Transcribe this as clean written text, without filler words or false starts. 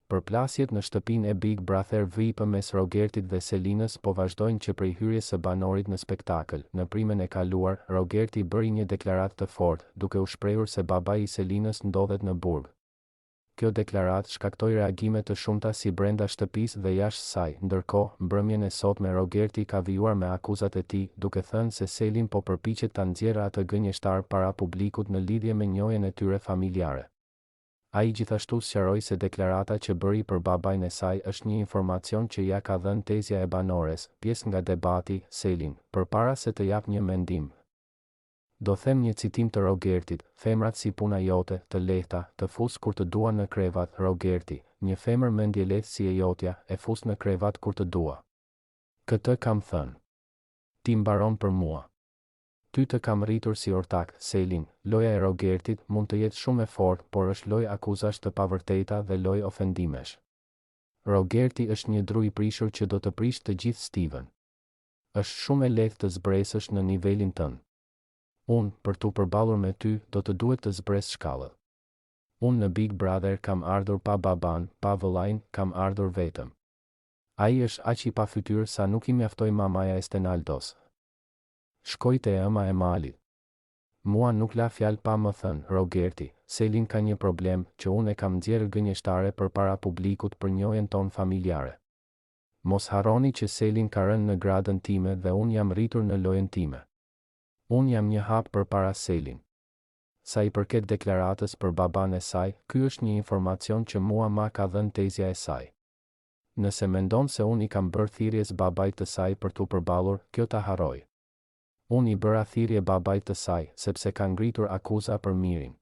Përplasjet në shtëpinë e Big Brother VIP mes Rogertit dhe Selinës po vazhdojnë që prej hyrjes së banorit në spektakël. Në primën e kaluar, Rogerti bëri një deklaratë të fortë, duke u shprehur se babai i Selinës ndodhet në burg. Kjo deklaratë shkaktoi reagime të shumta si brenda shtëpisë dhe jashtë saj. Ndërkohë, mbrëmjen e sotme Rogerti ka vijuar me akuzat e tij, duke thënë se Selin po përpiqet ta nxjerrë atë gënjeshtar para publikut në lidhje me njohjen e tyre familjare. Ai gjithashtu sqaroi se deklarata që bëri për babain e saj është një informacion që ja ka dhënë tezja e banores, pjesë nga debati. Selin, përpara se të jap një mendim, do them një citim të Rogertit: femrat si puna jote, të lehta, të fus kur të dua në krevat. Rogerti, një femër mendje lehtë si e jotja, e fus në krevat kur të dua. Këtë kam thënë. Ti mbaron për mua. Ty të kam rritur si ortak. Selin, loja e Rogertit mund të jetë shumë e fortë, por është lojë akuzash të pavërteta dhe lojë ofendimesh. Rogerti është një dru i prishur që do të prish të gjithë Steven. Është shumë e lehtë të zbresësh në nivelin tënd. Unë, për t'u përballur me ty, do të duhet të zbres shkallët. Unë në Big Brother kam ardhur pa baban, pa vëllain, kam ardhur vetëm. Ai është aq i pa fytyrë sa nuk i mjaftoi mamaja e Stenaldos. Shkoj te ema e malit. Mua nuk la fjalë pa më thënë. Rogerti, Selin ka një problem që unë e kam nxjerrë gënjeshtare përpara publikut për njohjen tonë familjare. Mos harroni që Selin ka rënë në gradën time dhe unë jam rritur në lojën time. Unë jam një hap përpara Selin. Sa i përket deklaratës për baban e saj, ky është një informacion që mua ma ka dhënë tezja e saj. Nëse mendon se unë i kam bërë thirrjes babait të saj për t'u përballur, kjo ta harroj. Unë i bëra thirrje babait të saj sepse ka ngritur akuza për mirin.